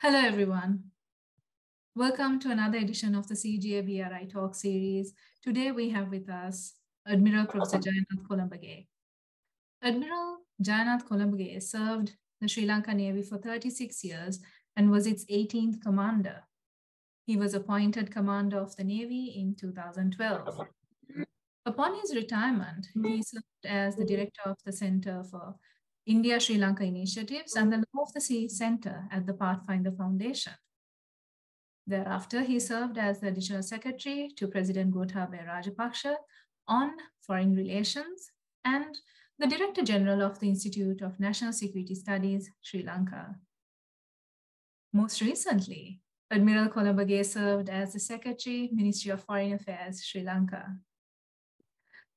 Hello, everyone. Welcome to another edition of the CGA BRI Talk series. Today we have with us Admiral Professor Jayanath Colombage. Admiral Jayanath Colombage served the Sri Lanka Navy for 36 years and was its 18th commander. He was appointed commander of the Navy in 2012. Upon his retirement, he served as the director of the Center for India-Sri Lanka Initiatives and the Law of the Sea Center at the Pathfinder Foundation. Thereafter, he served as the Additional Secretary to President Gotabaya Rajapaksa on Foreign Relations and the Director General of the Institute of National Security Studies, Sri Lanka. Most recently, Admiral Colombage served as the Secretary, Ministry of Foreign Affairs, Sri Lanka.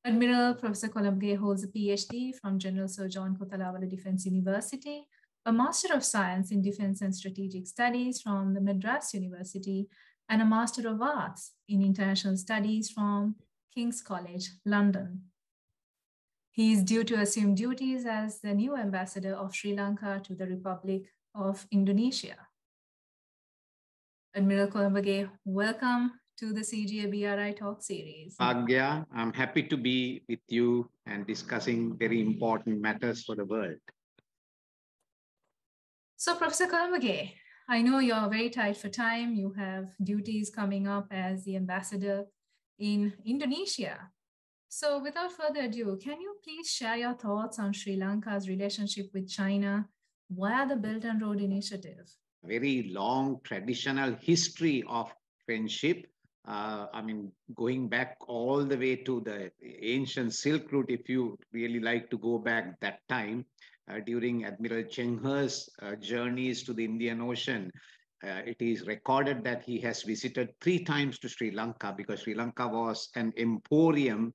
Admiral Professor Colombage holds a PhD from General Sir John Kotalawala Defence University, a Master of Science in Defense and Strategic Studies from the Madras University, and a Master of Arts in International Studies from King's College, London. He is due to assume duties as the new ambassador of Sri Lanka to the Republic of Indonesia. Admiral Colombage, welcome to the CGA BRI Talk series. Bhagya, I'm happy to be with you and discussing very important matters for the world. So, Professor Colombage, I know you're very tight for time. You have duties coming up as the ambassador in Indonesia. So, without further ado, can you please share your thoughts on Sri Lanka's relationship with China via the Belt and Road Initiative? Very long traditional history of friendship. Going back all the way to the ancient Silk Route, if you really like to go back that time, during Admiral Cheng He's journeys to the Indian Ocean, it is recorded that he has visited 3 times to Sri Lanka because Sri Lanka was an emporium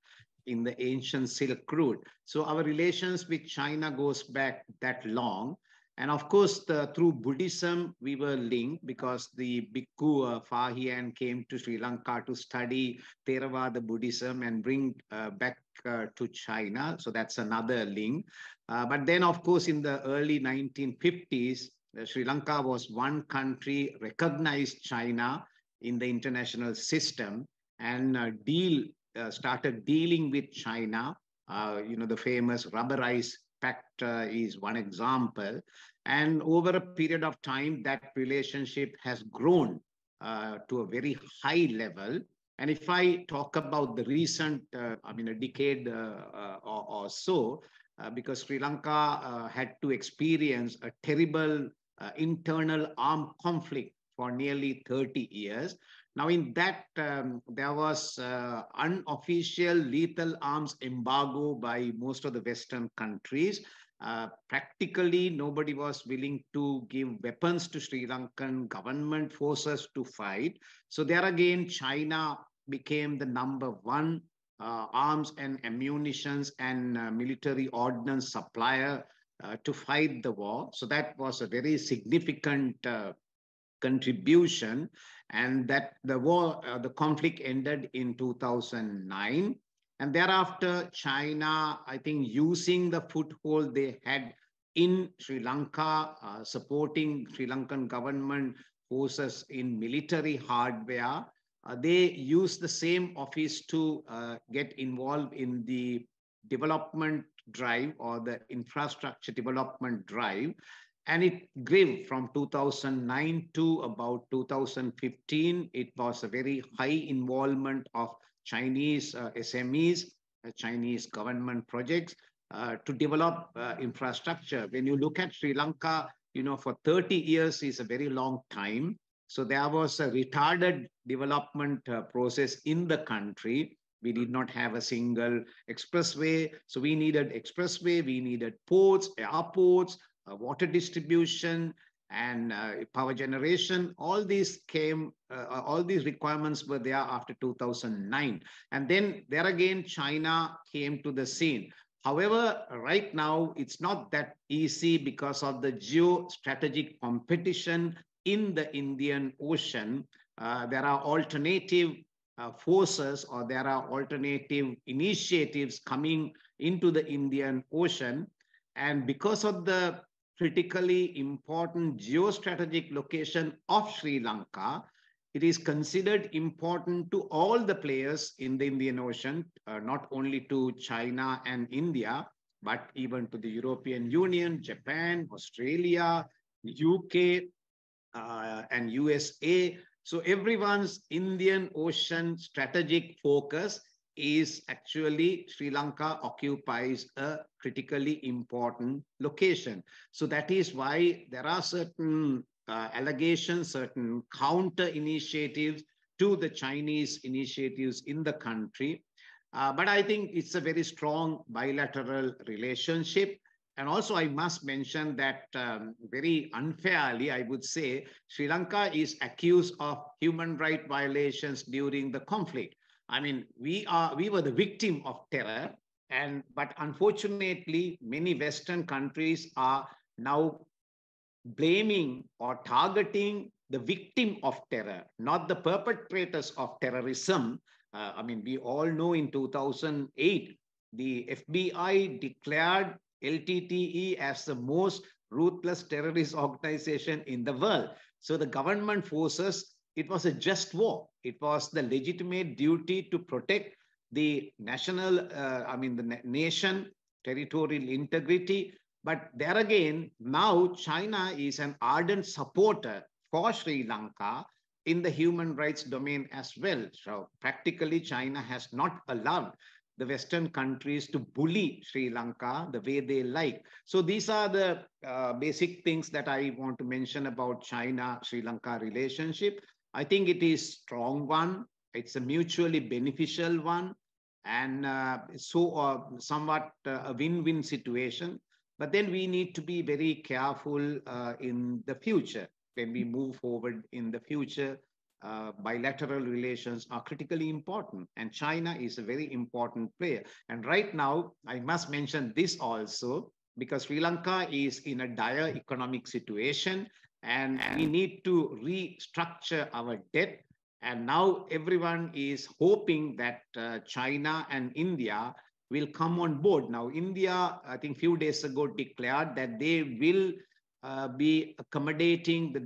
in the ancient Silk Route. So our relations with China goes back that long. And of course, through Buddhism, we were linked because the Bhikkhu Fahian came to Sri Lanka to study Theravada Buddhism and bring back to China. So that's another link. But then, of course, in the early 1950s, Sri Lanka was one country recognized China in the international system and started dealing with China. The famous Rubberized Pact is one example. And over a period of time, that relationship has grown to a very high level. And if I talk about the recent, a decade or so, because Sri Lanka had to experience a terrible internal armed conflict for nearly 30 years. Now, in that, there was unofficial lethal arms embargo by most of the Western countries. Practically, nobody was willing to give weapons to Sri Lankan government forces to fight. So there again, China became the #1 arms and ammunitions and military ordnance supplier to fight the war. So that was a very significant contribution, and that the conflict ended in 2009. And thereafter, China, I think, using the foothold they had in Sri Lanka, supporting Sri Lankan government forces in military hardware, they used the same office to get involved in the development drive or the infrastructure development drive. And it grew from 2009 to about 2015. It was a very high involvement of Chinese SMEs, Chinese government projects to develop infrastructure. When you look at Sri Lanka, for 30 years is a very long time. So there was a retarded development process in the country. We did not have a single expressway. So we needed expressway, we needed ports, airports, water distribution, and power generation. All these requirements were there after 2009. And then there again, China came to the scene. However, right now, it's not that easy because of the geostrategic competition in the Indian Ocean. There are alternative forces, or there are alternative initiatives coming into the Indian Ocean. And because of the critically important geostrategic location of Sri Lanka, it is considered important to all the players in the Indian Ocean, not only to China and India, but even to the European Union, Japan, Australia, UK, and USA. So everyone's Indian Ocean strategic focus is actually Sri Lanka occupies a critically important location. So that is why there are certain allegations, certain counter initiatives to the Chinese initiatives in the country. But I think it's a very strong bilateral relationship. And also, I must mention that very unfairly, I would say, Sri Lanka is accused of human rights violations during the conflict. I mean, we were the victim of terror, but unfortunately, many Western countries are now blaming or targeting the victim of terror, not the perpetrators of terrorism. I mean, we all know in 2008, the FBI declared LTTE as the most ruthless terrorist organization in the world. So the government forces, it was a just war. It was the legitimate duty to protect the the nation, territorial integrity. But there again, now China is an ardent supporter for Sri Lanka in the human rights domain as well. So practically, China has not allowed the Western countries to bully Sri Lanka the way they like. So these are the basic things that I want to mention about China-Sri Lanka relationship. I think it is strong one. It's a mutually beneficial one, and somewhat a win-win situation. But then we need to be very careful in the future. When we move forward in the future, bilateral relations are critically important, and China is a very important player. And right now, I must mention this also, because Sri Lanka is in a dire economic situation, and we need to restructure our debt. And now everyone is hoping that China and India will come on board. Now, India, I think a few days ago, declared that they will be accommodating the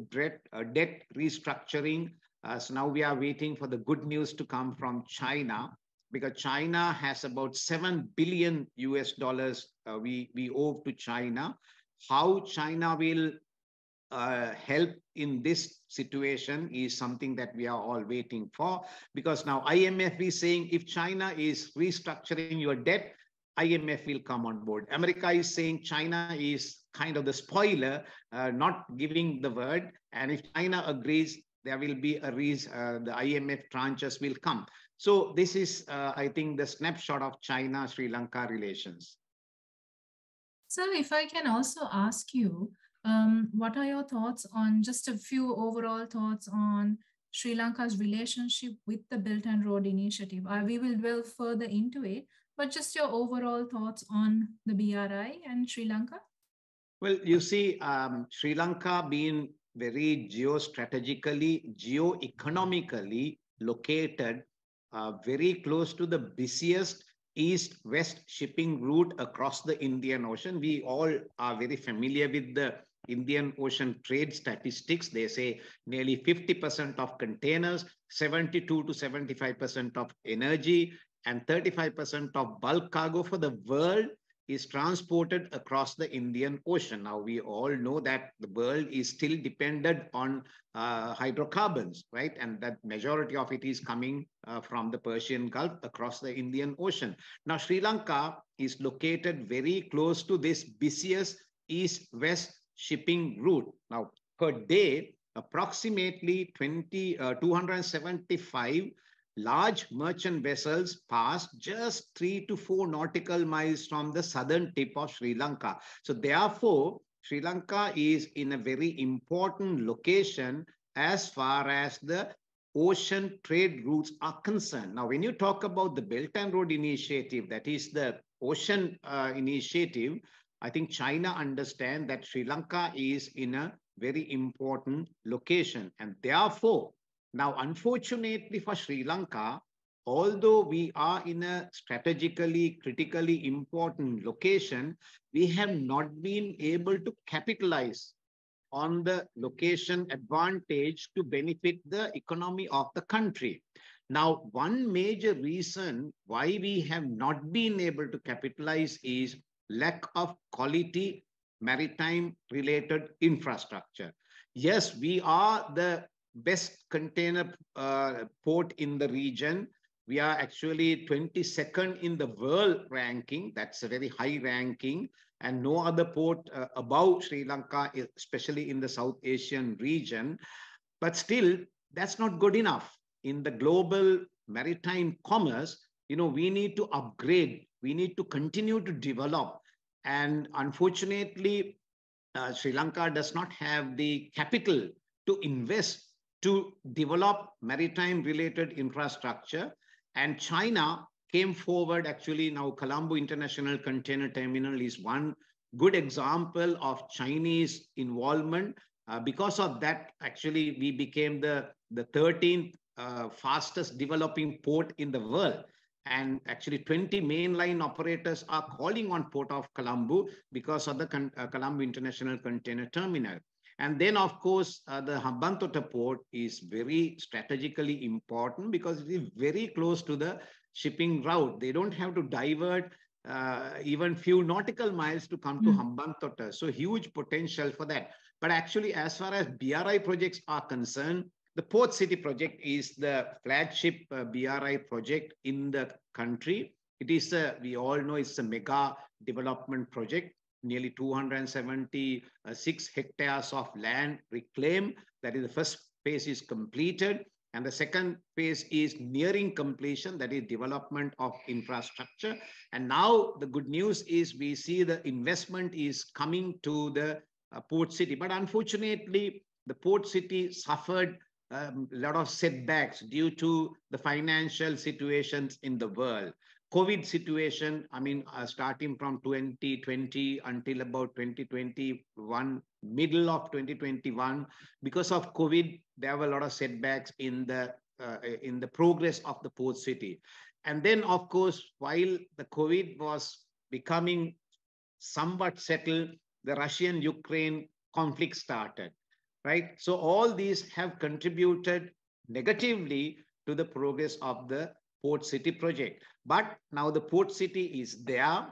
debt restructuring. So now we are waiting for the good news to come from China, because China has about 7 billion US dollars we owe to China. How China will help in this situation is something that we are all waiting for, because now IMF is saying if China is restructuring your debt, IMF will come on board. America is saying China is kind of the spoiler, not giving the word. And if China agrees, there will be the IMF tranches will come. So this is, I think, the snapshot of China-Sri Lanka relations. So if I can also ask you, what are your thoughts on just a few overall thoughts on Sri Lanka's relationship with the Belt and Road Initiative? We will delve further into it, but just your overall thoughts on the BRI and Sri Lanka? Well, you see, Sri Lanka being very geostrategically, geo-economically located very close to the busiest east-west shipping route across the Indian Ocean. We all are very familiar with the Indian Ocean trade statistics. They say nearly 50% of containers, 72 to 75% of energy, and 35% of bulk cargo for the world is transported across the Indian Ocean. Now, we all know that the world is still dependent on hydrocarbons, right? And that majority of it is coming from the Persian Gulf across the Indian Ocean. Now, Sri Lanka is located very close to this busiest east-west shipping route. Now, per day, approximately 275 large merchant vessels pass just 3 to 4 nautical miles from the southern tip of Sri Lanka. So therefore, Sri Lanka is in a very important location as far as the ocean trade routes are concerned. Now, when you talk about the Belt and Road Initiative, that is the ocean initiative, I think China understands that Sri Lanka is in a very important location. And therefore, now, unfortunately for Sri Lanka, although we are in a strategically, critically important location, we have not been able to capitalize on the location advantage to benefit the economy of the country. Now, one major reason why we have not been able to capitalize is lack of quality maritime related infrastructure. Yes, we are the best container port in the region. We are actually 22nd in the world ranking. That's a very high ranking, and no other port above Sri Lanka, especially in the South Asian region. But still, that's not good enough. In the global maritime commerce, we need to upgrade. We need to continue to develop. And unfortunately, Sri Lanka does not have the capital to invest to develop maritime related infrastructure. And China came forward. Actually, now Colombo International Container Terminal is one good example of Chinese involvement. Because of that, actually, we became the 13th fastest developing port in the world. And actually 20 mainline operators are calling on Port of Colombo because of the Colombo International Container Terminal. And then, of course, the Hambantota port is very strategically important because it is very close to the shipping route. They don't have to divert even few nautical miles to come to Hambantota. So huge potential for that. But actually, as far as BRI projects are concerned, the Port City project is the flagship BRI project in the country. It is we all know it's a mega development project. Nearly 276 hectares of land reclaimed. That is, the first phase is completed. And the second phase is nearing completion, that is development of infrastructure. And now the good news is we see the investment is coming to the Port City. But unfortunately, the Port City suffered a lot of setbacks due to the financial situations in the world. COVID situation, starting from 2020 until about 2021, middle of 2021, because of COVID, there were a lot of setbacks in the progress of the Port City. And then, of course, while the COVID was becoming somewhat settled, the Russian-Ukraine conflict started, right? So all these have contributed negatively to the progress of the Port City project. But now the Port City is there.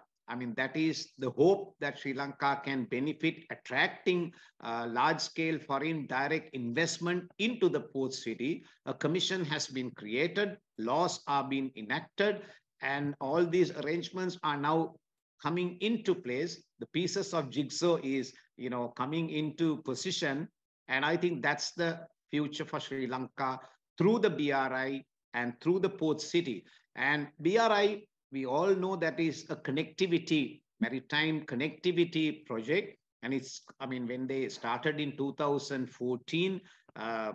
That is the hope that Sri Lanka can benefit, attracting large-scale foreign direct investment into the Port City. A commission has been created, laws are being enacted, and all these arrangements are now coming into place. The pieces of jigsaw is, coming into position. And I think that's the future for Sri Lanka through the BRI and through the Port City. And BRI, we all know that is a connectivity, maritime connectivity project. And it's, when they started in 2014,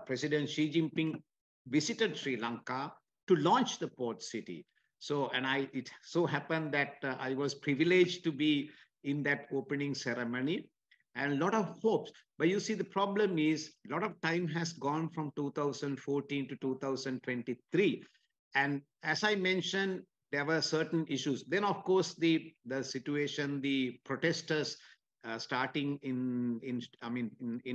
President Xi Jinping visited Sri Lanka to launch the Port City. So, it so happened that I was privileged to be in that opening ceremony, and a lot of hopes. But you see, the problem is a lot of time has gone from 2014 to 2023. And as I mentioned, there were certain issues. Then, of course, the situation, the protesters starting in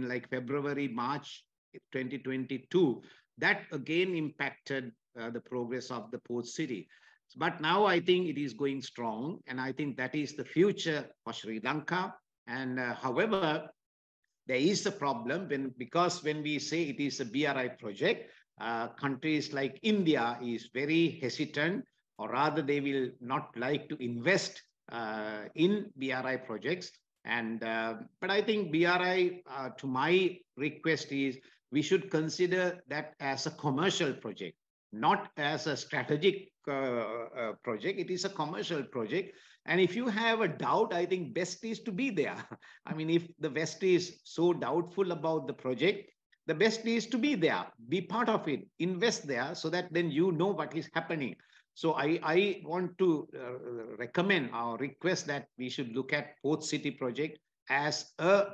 like February, March 2022, that again impacted the progress of the Port City. But now I think it is going strong, and I think that is the future for Sri Lanka. And however, there is a problem because when we say it is a BRI project, countries like India is very hesitant, or rather they will not like to invest in BRI projects. And but I think BRI, to my request is, we should consider that as a commercial project, not as a strategic project. It is a commercial project. And if you have a doubt, I think best is to be there. If the West is so doubtful about the project, the best is to be there, be part of it, invest there, so that then you know what is happening. So I want to recommend or request that we should look at Port City project as a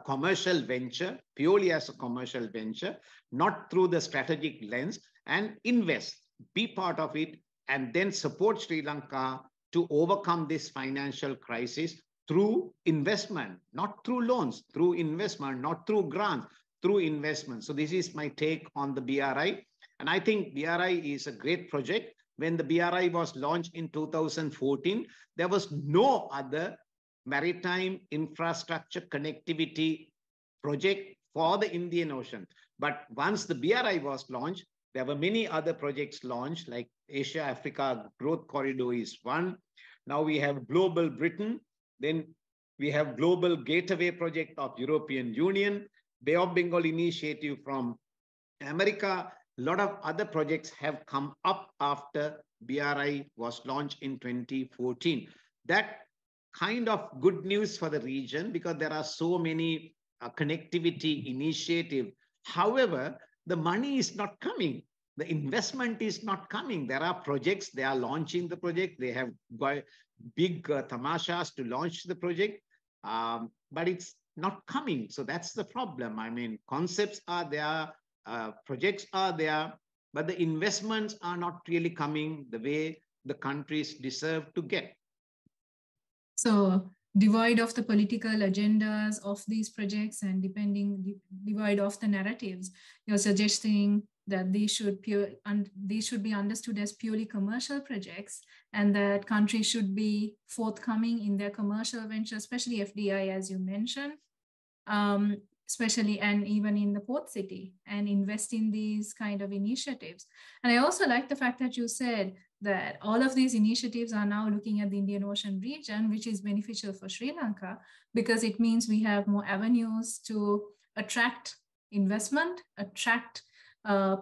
commercial venture, purely as a commercial venture, not through the strategic lens, and invest. be part of it, and then support Sri Lanka to overcome this financial crisis through investment, not through loans, through investment, not through grants, through investment. So this is my take on the BRI. And I think BRI is a great project. When the BRI was launched in 2014, there was no other maritime infrastructure connectivity project for the Indian Ocean. But once the BRI was launched, there were many other projects launched, like Asia-Africa Growth Corridor is one. Now we have Global Britain. Then we have Global Gateway Project of European Union, Bay of Bengal Initiative from America. A lot of other projects have come up after BRI was launched in 2014. That kind of good news for the region, because there are so many connectivity initiatives. However, the money is not coming. The investment is not coming. There are projects, they are launching the project. They have got big tamashas to launch the project, but it's not coming. So that's the problem. I mean, concepts are there, projects are there, but the investments are not really coming the way the countries deserve to get. So devoid of the political agendas of these projects and devoid of the narratives, you're suggesting that these should be understood as purely commercial projects, and that countries should be forthcoming in their commercial ventures, especially FDI, as you mentioned, especially and even in the port city, and invest in these kind of initiatives. And I also like the fact that you said that all of these initiatives are now looking at the Indian Ocean region, which is beneficial for Sri Lanka, because it means we have more avenues to attract investment, attract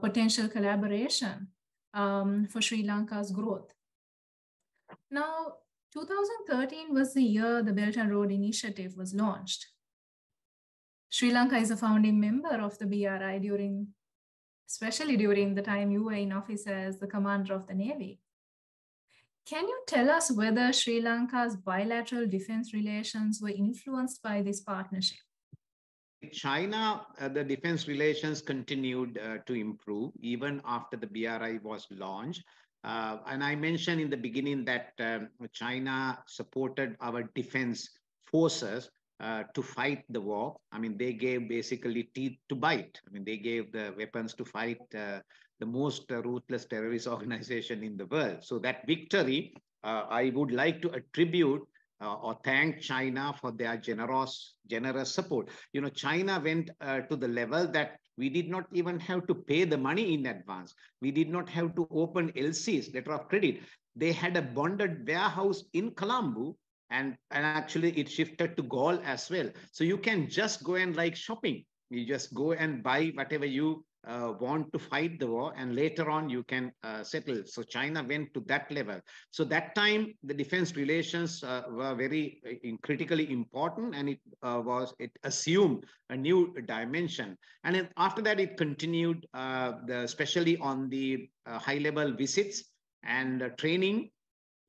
potential collaboration for Sri Lanka's growth. Now, 2013 was the year the Belt and Road Initiative was launched. Sri Lanka is a founding member of the BRI especially during the time you were in office as the commander of the Navy. Can you tell us whether Sri Lanka's bilateral defense relations were influenced by this partnership? China, the defense relations continued to improve even after the BRI was launched. And I mentioned in the beginning that China supported our defense forces to fight the war. I mean, they gave basically teeth to bite. I mean, they gave the weapons to fight the most ruthless terrorist organization in the world. So that victory, I would like to attribute or thank China for their generous support. You know, China went to the level that we did not even have to pay the money in advance. We did not have to open LCs, letter of credit. They had a bonded warehouse in Colombo, and actually it shifted to Gaul as well. So you can just go and like shopping. You just go and buy whatever you want to fight the war, and later on you can settle. So China went to that level. So that time the defense relations were very critically important, and it assumed a new dimension. And after that it continued, especially on the high level visits and training,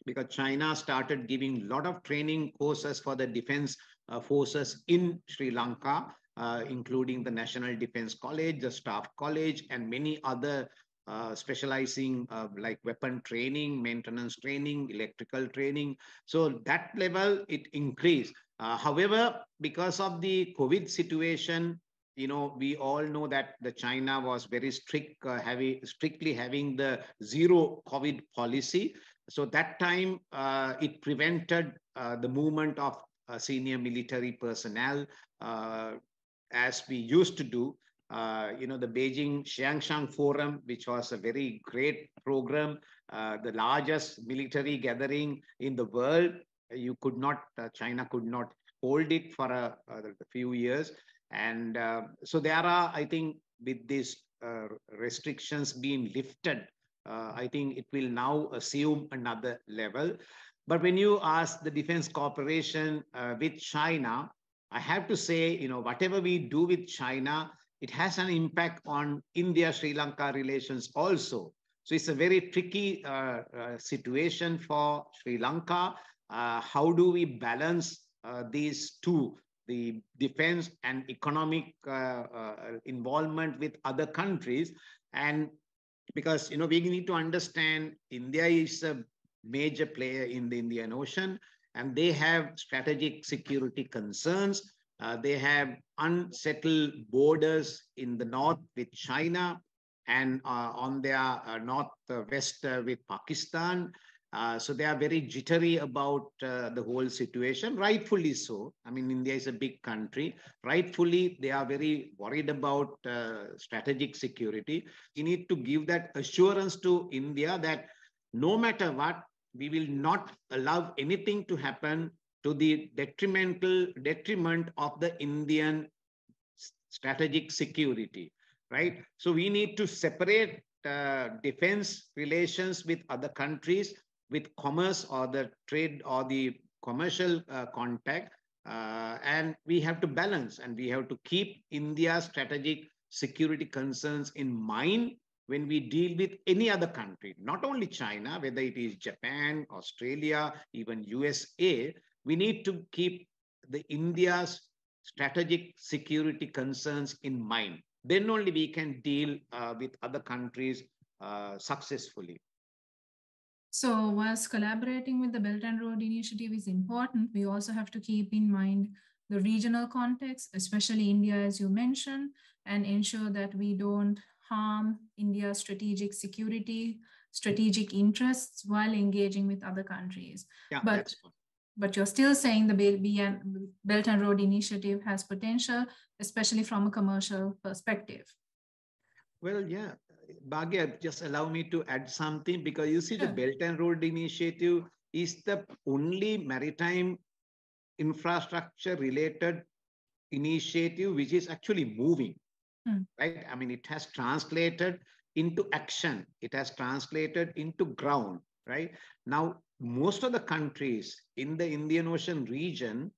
because China started giving a lot of training courses for the defense forces in Sri Lanka, including the National Defense College, the Staff College, and many other specializing like weapon training, maintenance training, electrical training. So that level, it increased. However, because of the COVID situation, you know, we all know that the China was very strict, strictly having the zero COVID policy. So that time it prevented the movement of senior military personnel as we used to do. You know, the Beijing Xiangshan Forum, which was a very great program, the largest military gathering in the world. China could not hold it for a few years. And so there are, I think, with these restrictions being lifted, I think it will now assume another level. But when you ask the defense cooperation with China, I have to say, you know, whatever we do with China, it has an impact on India-Sri Lanka relations also. So it's a very tricky situation for Sri Lanka. How do we balance these two, the defense and economic involvement with other countries? And because we need to understand India is a major player in the Indian Ocean, and they have strategic security concerns. They have unsettled borders in the north with China, and on their northwest with Pakistan. So they are very jittery about the whole situation, rightfully so. I mean, India is a big country. Rightfully, they are very worried about strategic security. You need to give that assurance to India that no matter what, we will not allow anything to happen to the detriment of the Indian strategic security, right? So we need to separate defense relations with other countries, with commerce or the trade or the commercial contact, and we have to balance, and we have to keep India's strategic security concerns in mind when we deal with any other country, not only China, whether it is Japan, Australia, even USA. We need to keep the India's strategic security concerns in mind. Then only we can deal with other countries successfully. So whilst collaborating with the Belt and Road Initiative is important, we also have to keep in mind the regional context, especially India, as you mentioned, and ensure that we don't harm India's strategic security, strategic interests while engaging with other countries. Yeah, but you're still saying the Belt and Road Initiative has potential, especially from a commercial perspective. Well, yeah. Bhagya, just allow me to add something, because you see, the Belt and Road Initiative is the only maritime infrastructure related initiative which is actually moving, right? I mean, it has translated into action. It has translated into ground, right? Now, most of the countries in the Indian Ocean region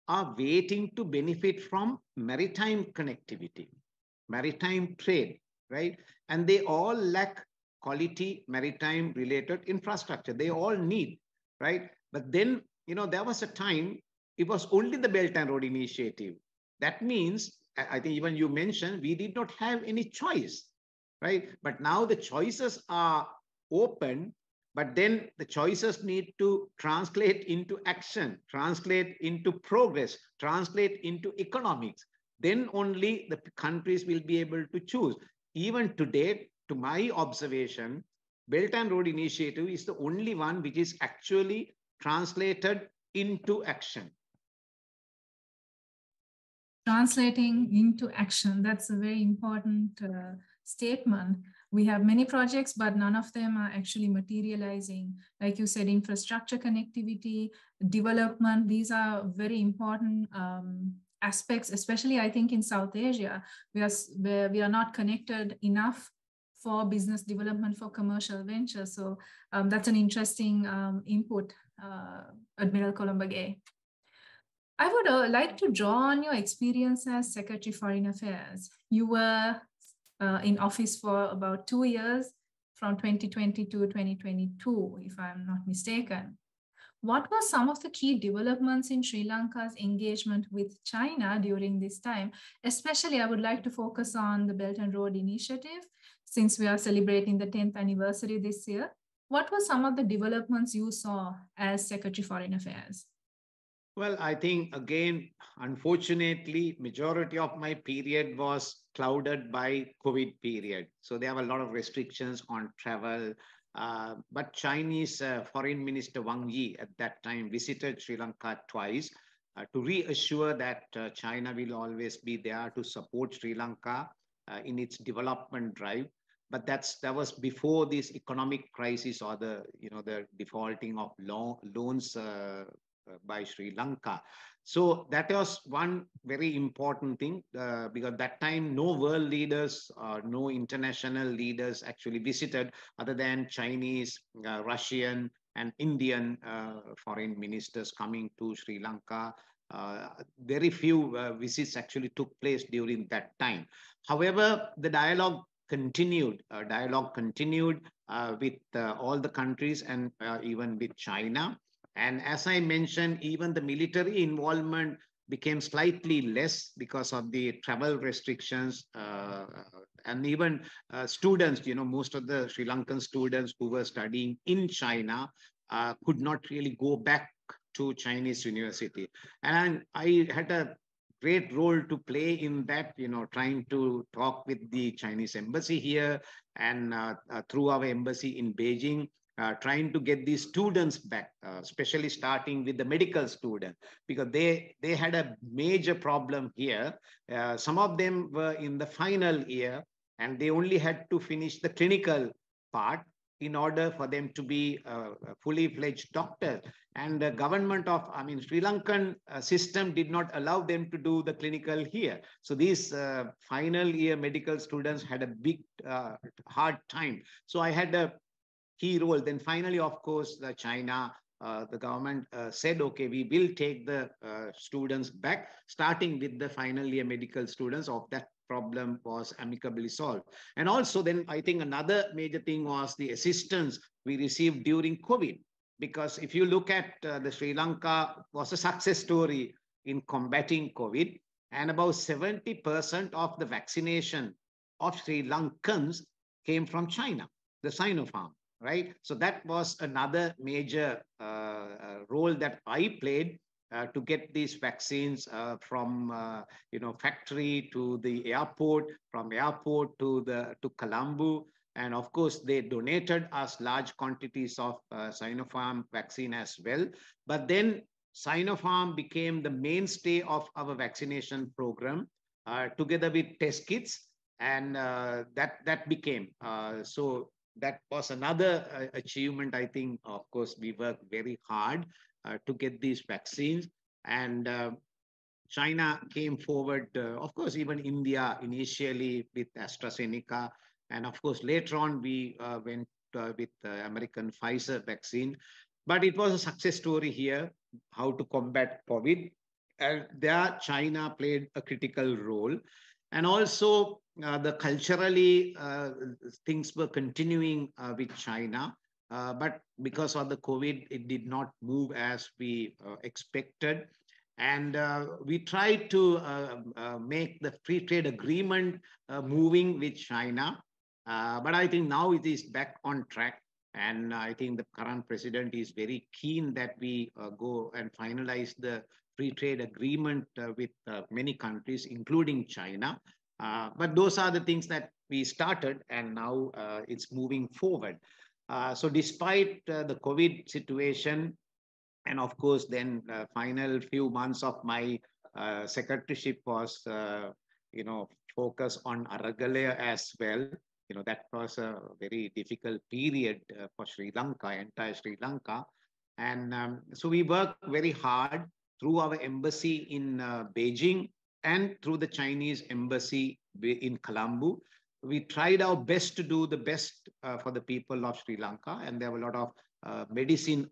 are waiting to benefit from maritime connectivity, maritime trade, right? And they all lack quality maritime related infrastructure. They all need, right? But then, there was a time it was only the Belt and Road Initiative. That means, I think even you mentioned, we did not have any choice, right? But now the choices are open, but then the choices need to translate into action, translate into progress, translate into economics. Then only the countries will be able to choose. Even today, to my observation, Belt and Road Initiative is the only one which is actually translated into action. Translating into action, that's a very important statement. We have many projects, but none of them are actually materializing. Like you said, infrastructure connectivity, development, these are very important aspects, especially I think in South Asia, where we are not connected enough for business development, for commercial ventures. So that's an interesting input, Admiral Colombage. I would like to draw on your experience as Secretary Foreign Affairs. You were in office for about 2 years, from 2020 to 2022, if I'm not mistaken. What were some of the key developments in Sri Lanka's engagement with China during this time? Especially, I would like to focus on the Belt and Road Initiative, since we are celebrating the 10th anniversary this year. What were some of the developments you saw as Secretary Foreign Affairs? Well, I think, again, unfortunately, majority of my period was clouded by COVID period. So there were a lot of restrictions on travel. But Chinese Foreign Minister Wang Yi at that time visited Sri Lanka twice to reassure that China will always be there to support Sri Lanka in its development drive. But that was before this economic crisis or the defaulting of loans by Sri Lanka. So that was one very important thing, because that time no world leaders, no international leaders actually visited other than Chinese, Russian and Indian foreign ministers coming to Sri Lanka. Very few visits actually took place during that time. However, the dialogue continued with all the countries and even with China. And as I mentioned, even the military involvement became slightly less because of the travel restrictions And even students, most of the Sri Lankan students who were studying in China could not really go back to Chinese university. And I had a great role to play in that, trying to talk with the Chinese embassy here and through our embassy in Beijing, trying to get these students back, especially starting with the medical student, because they had a major problem here. Some of them were in the final year and they only had to finish the clinical part in order for them to be a fully fledged doctor. And the government of, Sri Lankan system did not allow them to do the clinical here. So these final year medical students had a big, hard time. So I had a key role. Then finally, of course, China, the government said, okay, we will take the students back, starting with the final year medical students. Of that problem was amicably solved. And also then I think another major thing was the assistance we received during COVID. Because if you look at the Sri Lanka was a success story in combating COVID, and about 70% of the vaccination of Sri Lankans came from China, the Sinopharm, right? So that was another major role that I played to get these vaccines from factory to the airport, from airport to Colombo. And of course, they donated us large quantities of Sinopharm vaccine as well. But then Sinopharm became the mainstay of our vaccination program, together with test kits. And that became, so that was another achievement, I think. Of course, we worked very hard to get these vaccines. And China came forward, of course, even India initially with AstraZeneca. And of course, later on, we went with the American Pfizer vaccine. But it was a success story here, how to combat COVID. And there, China played a critical role. And also, the culturally, things were continuing with China. But because of the COVID, it did not move as we expected. And we tried to make the free trade agreement moving with China. But I think now it is back on track. And I think the current president is very keen that we go and finalize the free trade agreement with many countries, including China. But those are the things that we started, and now it's moving forward. So despite the COVID situation, and of course, then final few months of my secretaryship was, focus on Aragalaya as well. That was a very difficult period for Sri Lanka, entire Sri Lanka. And so we worked very hard through our embassy in Beijing and through the Chinese embassy in Colombo. We tried our best to do the best for the people of Sri Lanka. And there were a lot of medicine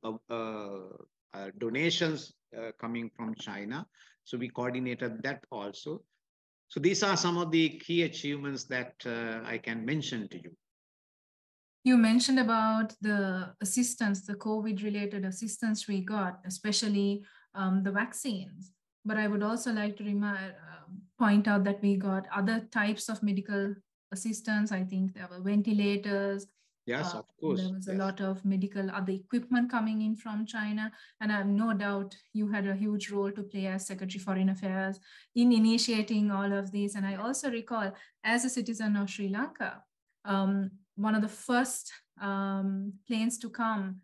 donations coming from China. So we coordinated that also. So these are some of the key achievements that I can mention to you. You mentioned about the assistance, the COVID-related assistance we got, especially the vaccines. But I would also like to point out that we got other types of medical assistance. I think there were ventilators. Yes, of course. There was a lot of medical other equipment coming in from China. And I have no doubt you had a huge role to play as Secretary Foreign Affairs in initiating all of these. And I also recall, as a citizen of Sri Lanka, one of the first planes to come,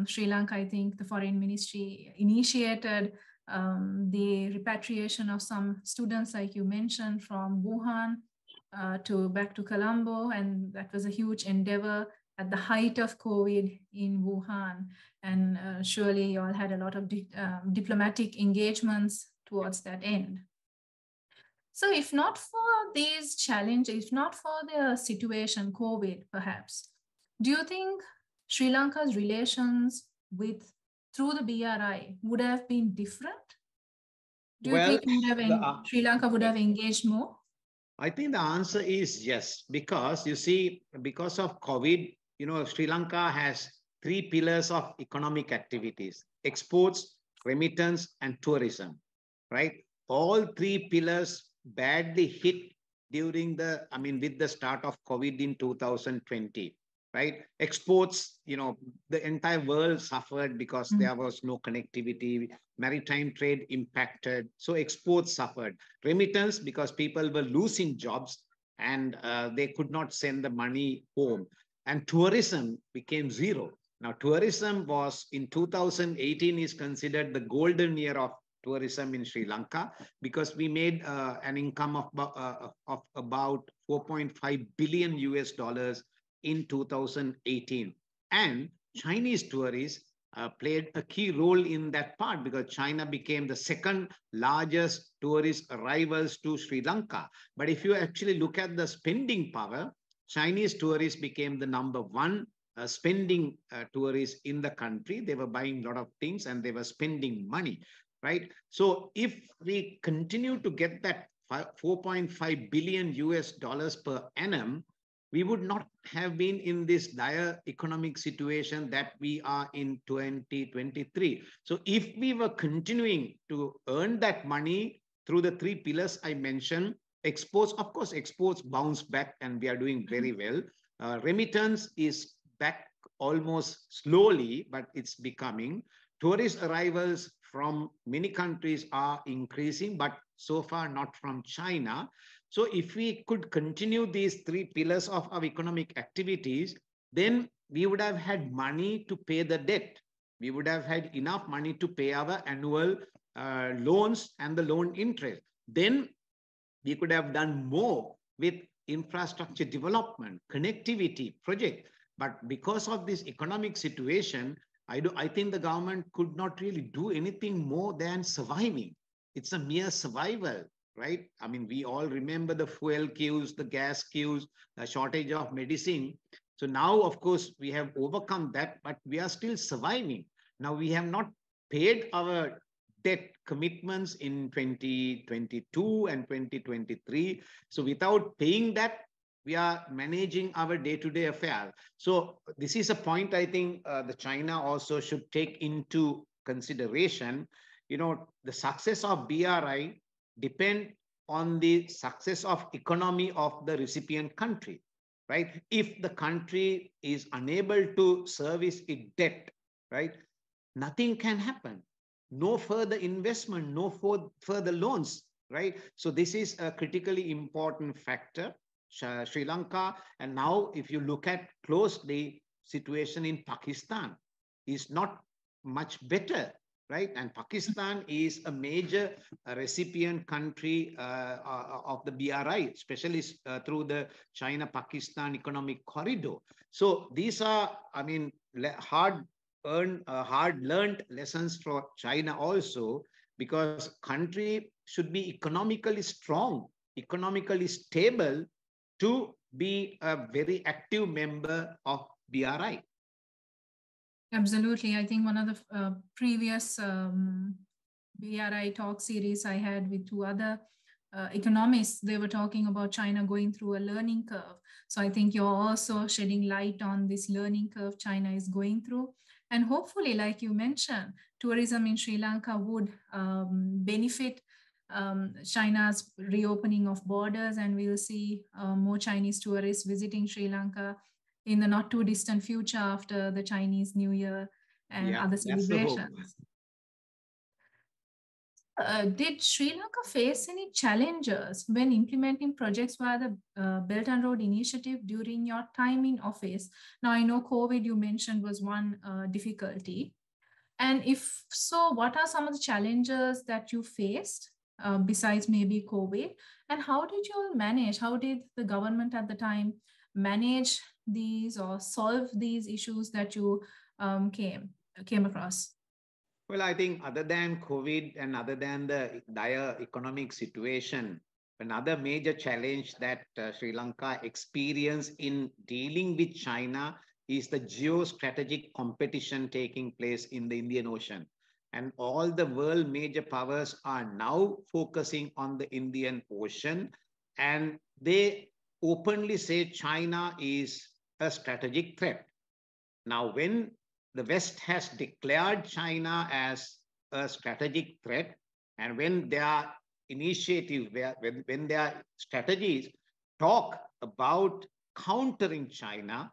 Sri Lanka, I think the Foreign Ministry initiated the repatriation of some students, like you mentioned, from Wuhan back to Colombo, and that was a huge endeavor at the height of COVID in Wuhan. And surely you all had a lot of diplomatic engagements towards that end. So if not for these challenges, if not for the situation, COVID perhaps, do you think Sri Lanka's relations through the BRI would have been different? Do you think Sri Lanka would have engaged more? I think the answer is yes, because you see, because of COVID, Sri Lanka has three pillars of economic activities: exports, remittance, and tourism, right? All three pillars badly hit during with the start of COVID in 2020, right? Exports, the entire world suffered because Mm. there was no connectivity. Maritime trade impacted. So exports suffered. Remittance, because people were losing jobs and they could not send the money home. And tourism became zero. Now, tourism was in 2018 is considered the golden year of tourism in Sri Lanka, because we made an income of about 4.5 billion US dollars in 2018. And Chinese tourists played a key role in that part, because China became the second largest tourist arrivals to Sri Lanka. But if you actually look at the spending power, Chinese tourists became the number one spending tourists in the country. They were buying a lot of things and they were spending money, right? So if we continue to get that 4.5 billion US dollars per annum, we would not have been in this dire economic situation that we are in 2023. So if we were continuing to earn that money through the three pillars I mentioned, exports, of course, exports bounce back and we are doing very well. Remittance is back almost slowly, but it's becoming. Tourist arrivals from many countries are increasing, but so far not from China. So if we could continue these three pillars of our economic activities, then we would have had money to pay the debt. We would have had enough money to pay our annual loans and the loan interest. Then we could have done more with infrastructure development, connectivity project. But because of this economic situation, I think the government could not really do anything more than surviving. It's a mere survival, right? We all remember the fuel queues, the gas queues, the shortage of medicine. So now, of course, we have overcome that, but we are still surviving. Now, we have not paid our debt commitments in 2022 and 2023. So without paying that, we are managing our day-to-day affair. So this is a point I think the China also should take into consideration. The success of BRI depend on the success of economy of the recipient country, right? If the country is unable to service its debt, right, nothing can happen. No further investment, no further loans, right? So this is a critically important factor. Sri Lanka, and now if you look at closely, situation in Pakistan is not much better, right? And Pakistan is a major recipient country of the BRI, especially through the China-Pakistan economic corridor. So these are, hard-learned lessons for China also, because country should be economically strong, economically stable to be a very active member of BRI. Absolutely. I think one of the previous BRI talk series I had with two other economists, they were talking about China going through a learning curve. So I think you're also shedding light on this learning curve China is going through. And hopefully, like you mentioned, tourism in Sri Lanka would benefit China's reopening of borders, and we'll see more Chinese tourists visiting Sri Lanka in the not too distant future after the Chinese New Year and other celebrations. Did Sri Lanka face any challenges when implementing projects via the Belt and Road Initiative during your time in office? Now, I know COVID you mentioned was one difficulty. And if so, what are some of the challenges that you faced besides maybe COVID? And how did you all manage? How did the government at the time manage these or solve these issues that you came across? Well, I think other than COVID and other than the dire economic situation, another major challenge that Sri Lanka experienced in dealing with China is the geostrategic competition taking place in the Indian Ocean. And all the world major powers are now focusing on the Indian Ocean, and they openly say China is a strategic threat. Now, when the West has declared China as a strategic threat, and when they are initiative where when their strategies talk about countering China,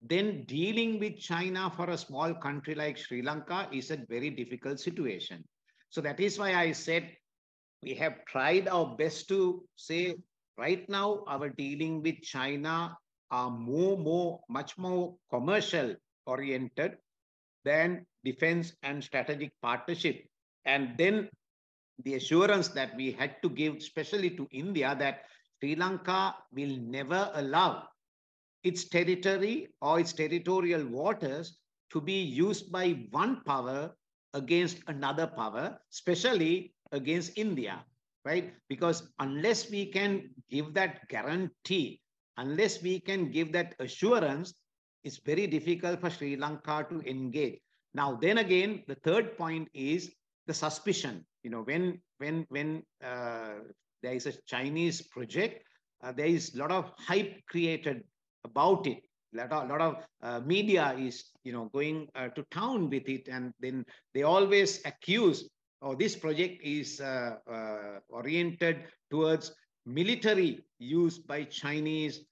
then dealing with China for a small country like Sri Lanka is a very difficult situation. So that is why I said we have tried our best to say right now our dealing with China are much more commercial oriented than defense and strategic partnership. And then the assurance that we had to give, especially to India, that Sri Lanka will never allow its territory or its territorial waters to be used by one power against another power, especially against India, right? Because unless we can give that guarantee, unless we can give that assurance, it's very difficult for Sri Lanka to engage. Now, then again, the third point is the suspicion. You know, when there is a Chinese project, there is a lot of hype created about it. A lot of media is going to town with it, and then they always accuse, oh, this project is oriented towards military use by Chinese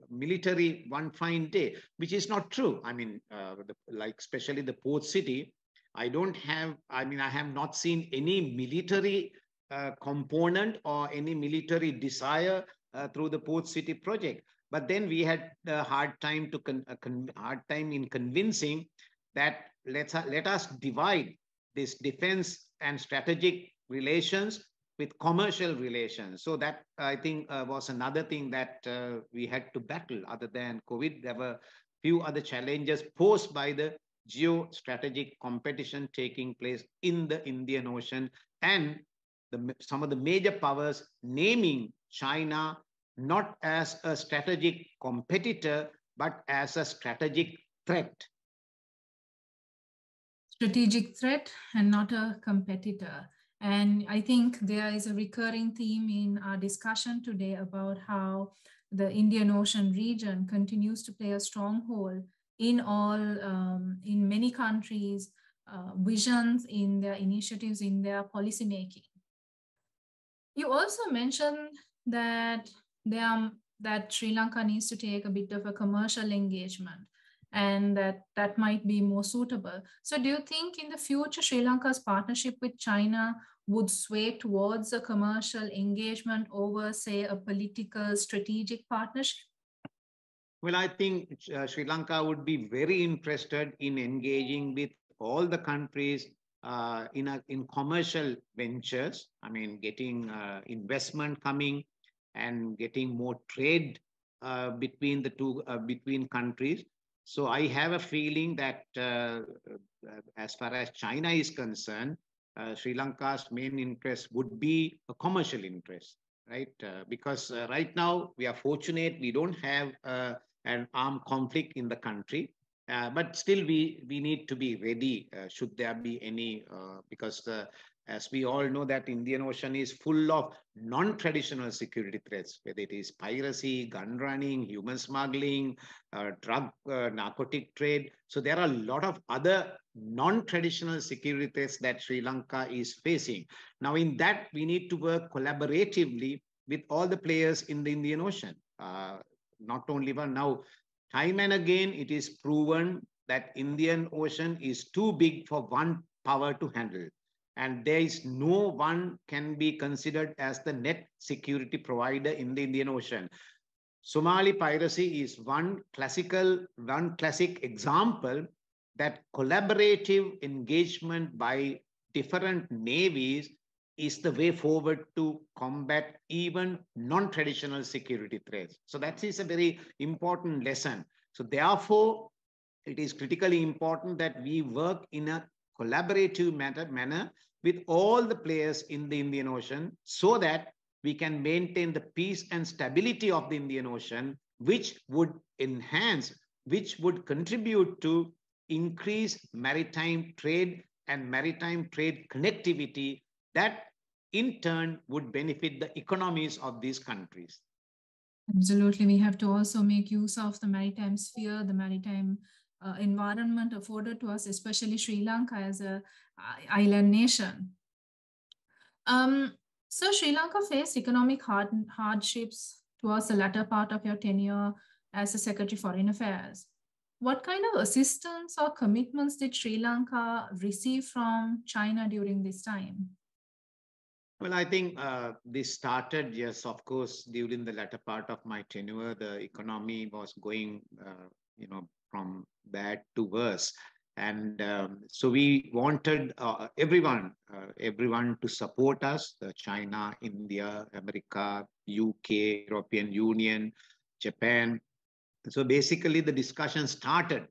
military one fine day, which is not true. I mean, like especially the port city, I have not seen any military component or any military desire through the port city project. But then we had a hard time in convincing that let us divide this defense and strategic relations with commercial relations. So that I think was another thing that we had to battle. Other than COVID, there were few other challenges posed by the geostrategic competition taking place in the Indian Ocean, and some of the major powers naming China not as a strategic competitor, but as a strategic threat. Strategic threat and not a competitor. And I think there is a recurring theme in our discussion today about how the Indian Ocean region continues to play a strong role in in many countries' visions, in their initiatives, in their policymaking. You also mentioned that that Sri Lanka needs to take a bit of a commercial engagement, and that might be more suitable. So do you think in the future Sri Lanka's partnership with China would sway towards a commercial engagement over, say, a political strategic partnership? Well, I think Sri Lanka would be very interested in engaging with all the countries in commercial ventures. I mean, getting investment coming and getting more trade between the two between countries. So I have a feeling that as far as China is concerned, Sri Lanka's main interest would be a commercial interest, right? Because right now we are fortunate we don't have an armed conflict in the country. But still, we need to be ready should there be any, because as we all know that Indian Ocean is full of non-traditional security threats, whether it is piracy, gun running, human smuggling, drug, narcotic trade. So there are a lot of other non-traditional security threats that Sri Lanka is facing. Now, in that, we need to work collaboratively with all the players in the Indian Ocean. Not only one. Now, time and again, it is proven that Indian Ocean is too big for one power to handle. And there is no one can be considered as the net security provider in the Indian Ocean. Somali piracy is one classic example that collaborative engagement by different navies is the way forward to combat even non-traditional security threats. So that is a very important lesson. So therefore, it is critically important that we work in a collaborative manner with all the players in the Indian Ocean so that we can maintain the peace and stability of the Indian Ocean, which would enhance, which would contribute to increase maritime trade and maritime trade connectivity that in turn would benefit the economies of these countries. Absolutely. We have to also make use of the maritime sphere, the maritime environment afforded to us, especially Sri Lanka as an island nation. So Sri Lanka faced economic hardships towards the latter part of your tenure as a Secretary Foreign Affairs. What kind of assistance or commitments did Sri Lanka receive from China during this time? Well, I think this started, yes, of course, during the latter part of my tenure. The economy was going, from bad to worse. And so we wanted everyone to support us, China, India, America, UK, European Union, Japan. So basically, the discussion started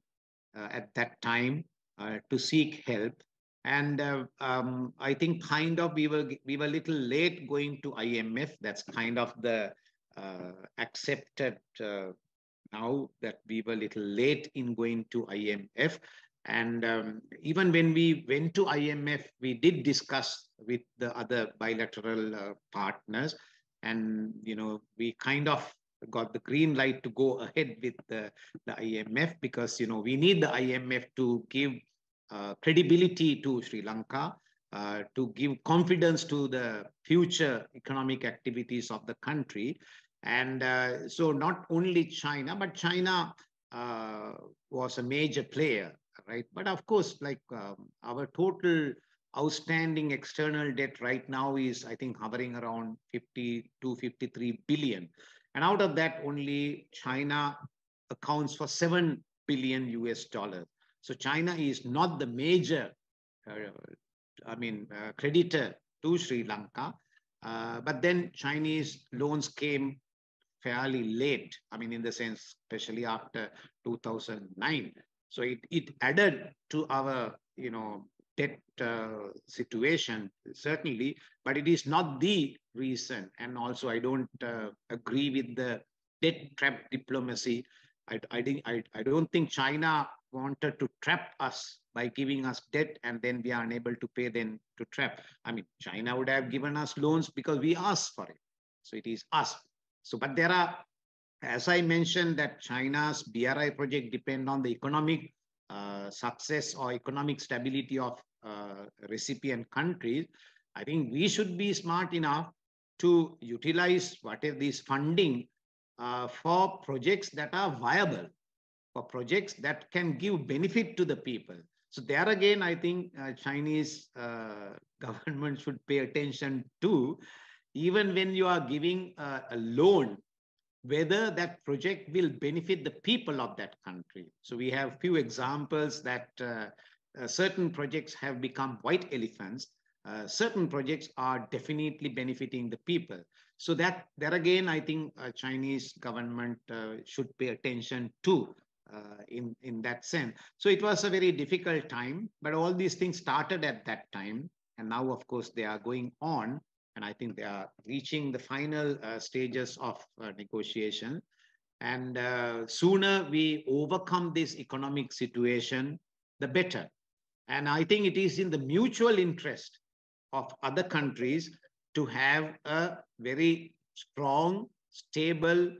at that time to seek help. And I think kind of we were a little late going to IMF. That's kind of the accepted now that we were a little late in going to IMF. And even when we went to IMF, we did discuss with the other bilateral partners, and we kind of got the green light to go ahead with the IMF, because we need the IMF to give credibility to Sri Lanka, to give confidence to the future economic activities of the country. And so not only China, but China was a major player, right? But of course, like our total outstanding external debt right now is, I think, hovering around 50 to 53 billion. And out of that, only China accounts for 7 billion US dollars. So China is not the major, creditor to Sri Lanka. But then Chinese loans came fairly late. I mean, in the sense, especially after 2009. So it added to our, debt situation, certainly, but it is not the reason. And also, I don't agree with the debt trap diplomacy. I don't think China wanted to trap us by giving us debt, and then we are unable to pay, then to trap. I mean, China would have given us loans because we asked for it. So it is us. So, but there are, as I mentioned, that China's BRI project depend on the economic success or economic stability of recipient countries. I think we should be smart enough to utilize whatever this funding for projects that are viable, for projects that can give benefit to the people. So there again, I think Chinese government should pay attention to, even when you are giving a loan, whether that project will benefit the people of that country. So we have few examples that certain projects have become white elephants. Certain projects are definitely benefiting the people. So that there again, I think Chinese government should pay attention to in that sense. So it was a very difficult time, but all these things started at that time. And now, of course, they are going on. And I think they are reaching the final stages of negotiation. And sooner we overcome this economic situation, the better. And I think it is in the mutual interest of other countries to have a very strong, stable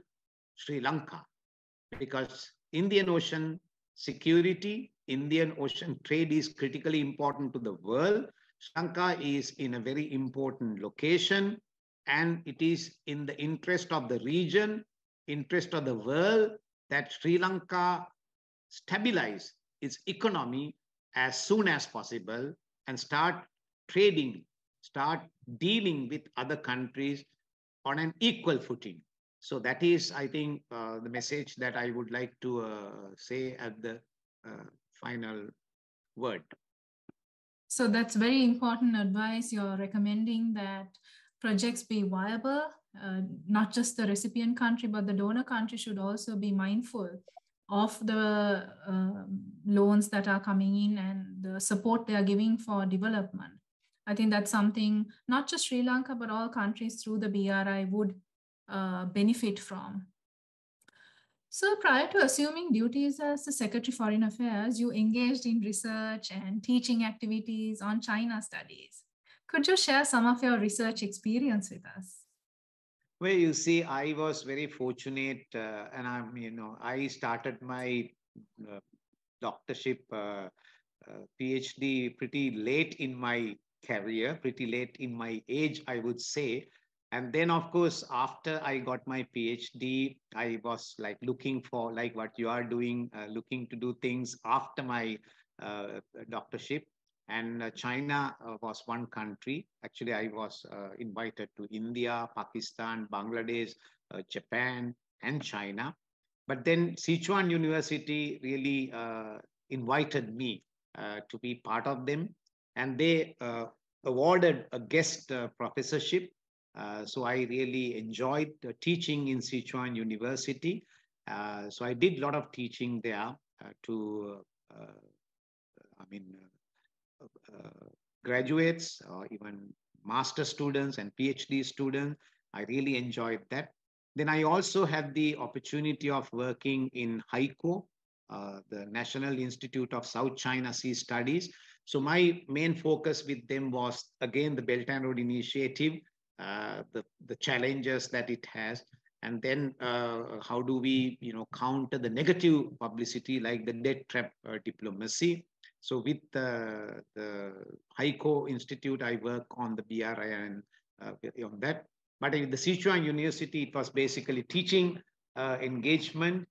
Sri Lanka, because Indian Ocean security, Indian Ocean trade is critically important to the world. Sri Lanka is in a very important location, and it is in the interest of the region, interest of the world, that Sri Lanka stabilize its economy as soon as possible and start trading, start dealing with other countries on an equal footing. So that is, I think, the message that I would like to say at the final word. So that's very important advice. You're recommending that projects be viable, not just the recipient country, but the donor country should also be mindful of the loans that are coming in and the support they are giving for development. I think that's something not just Sri Lanka, but all countries through the BRI would benefit from. So prior to assuming duties as the Secretary Foreign Affairs, you engaged in research and teaching activities on China studies. Could you share some of your research experience with us? Well, you see, I was very fortunate, and I started my doctorship, PhD pretty late in my career, pretty late in my age, I would say. And then, of course, after I got my PhD, I was like looking for like what you are doing, looking to do things after my doctorship. And China was one country. Actually, I was invited to India, Pakistan, Bangladesh, Japan, and China. But then Sichuan University really invited me to be part of them, and they awarded a guest professorship. So I really enjoyed teaching in Sichuan University. So I did a lot of teaching there to, I mean, graduates or even master students and PhD students. I really enjoyed that. Then I also had the opportunity of working in HICO, the National Institute of South China Sea Studies. So my main focus with them was, again, the Belt and Road Initiative, the challenges that it has, and then how do we, counter the negative publicity like the debt trap diplomacy. So with the HICO Institute, I work on the BRI and on that. But in the Sichuan University, it was basically teaching engagement,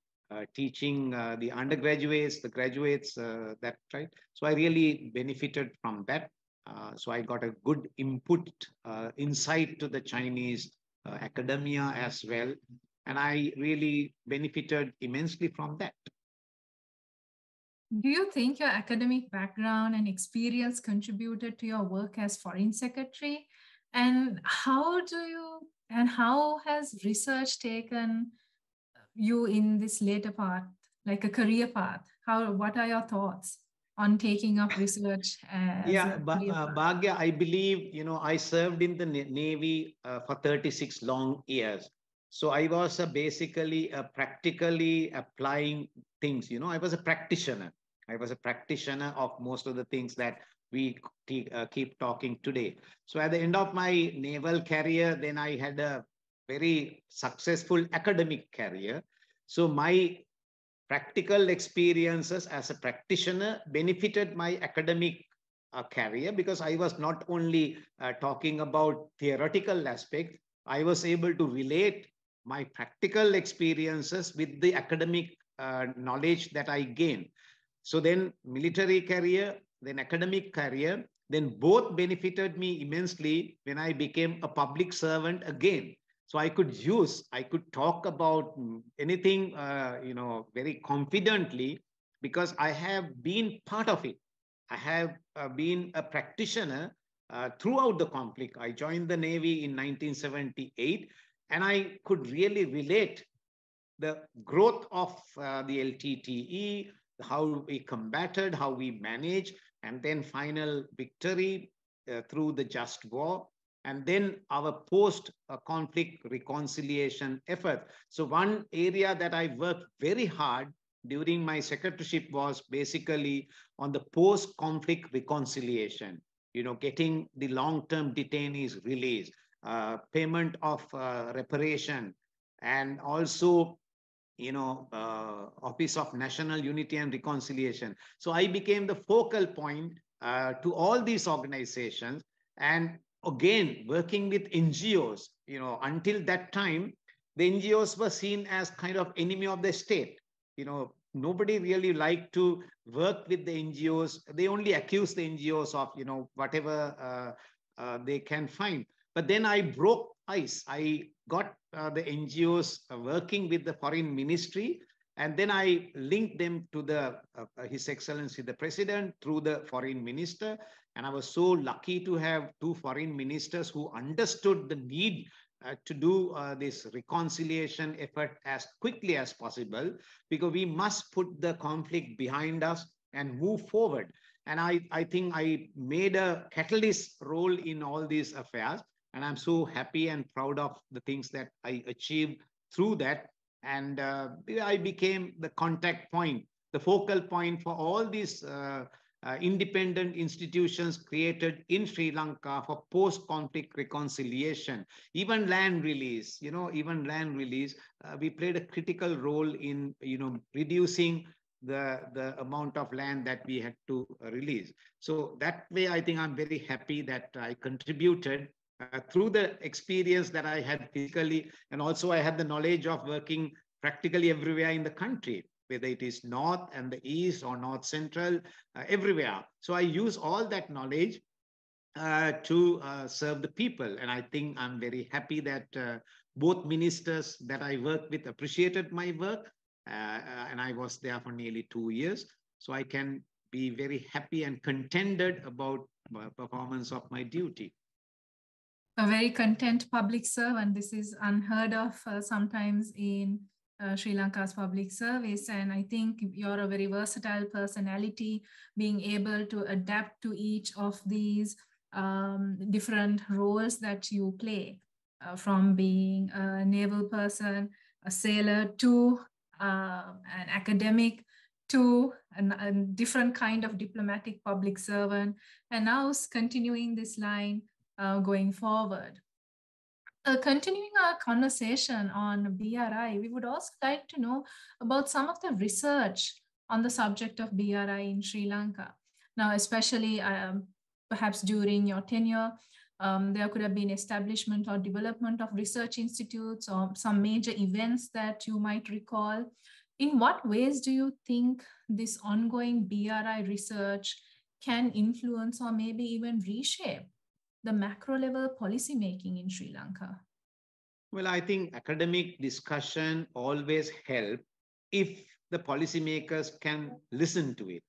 teaching the undergraduates, the graduates, that right. So I really benefited from that. So I got a good input, insight to the Chinese academia as well. And I really benefited immensely from that. Do you think your academic background and experience contributed to your work as Foreign Secretary? And how has research taken you in this later path, like a career path? What are your thoughts on taking up research as a career path? Bhagya, I believe, I served in the Navy for 36 long years. So I was basically practically applying things, I was a practitioner. I was a practitioner of most of the things that we keep talking today. So at the end of my naval career, then I had a very successful academic career. So my practical experiences as a practitioner benefited my academic career, because I was not only talking about theoretical aspects, I was able to relate my practical experiences with the academic knowledge that I gained. So then military career, then academic career, then both benefited me immensely when I became a public servant again. So I could talk about anything, very confidently, because I have been part of it. I have been a practitioner throughout the conflict. I joined the Navy in 1978, and I could really relate the growth of the LTTE, how we combated, how we managed, and then final victory through the just war, and then our post-conflict reconciliation effort. So one area that I worked very hard during my secretaryship was basically on the post-conflict reconciliation, getting the long-term detainees released, payment of reparation, and also Office of National Unity and Reconciliation. So I became the focal point to all these organizations. And again, working with NGOs, until that time, the NGOs were seen as kind of enemy of the state. Nobody really liked to work with the NGOs. They only accuse the NGOs of, whatever they can find. But then I broke ice. I got the NGOs working with the foreign ministry, and then I linked them to the His Excellency the President through the foreign minister. And I was so lucky to have two foreign ministers who understood the need to do this reconciliation effort as quickly as possible, because we must put the conflict behind us and move forward. And I think I made a catalyst role in all these affairs. And I'm so happy and proud of the things that I achieved through that. And I became the contact point, the focal point for all these independent institutions created in Sri Lanka for post-conflict reconciliation, even land release, we played a critical role in, reducing the amount of land that we had to release. So that way, I think I'm very happy that I contributed through the experience that I had physically, and also I had the knowledge of working practically everywhere in the country, whether it is north and the east or north central, everywhere. So I use all that knowledge to serve the people. And I think I'm very happy that both ministers that I worked with appreciated my work. And I was there for nearly 2 years. So I can be very happy and contented about performance of my duty. A very content public servant. This is unheard of sometimes in Sri Lanka's public service. And I think you're a very versatile personality, being able to adapt to each of these different roles that you play, from being a naval person, a sailor, to an academic, to a different kind of diplomatic public servant, and now continuing this line going forward. Continuing our conversation on BRI, we would also like to know about some of the research on the subject of BRI in Sri Lanka. Now, especially perhaps during your tenure, there could have been establishment or development of research institutes or some major events that you might recall. In what ways do you think this ongoing BRI research can influence or maybe even reshape the macro level policy making in Sri Lanka? Well, I think academic discussion always help if the policymakers can listen to it,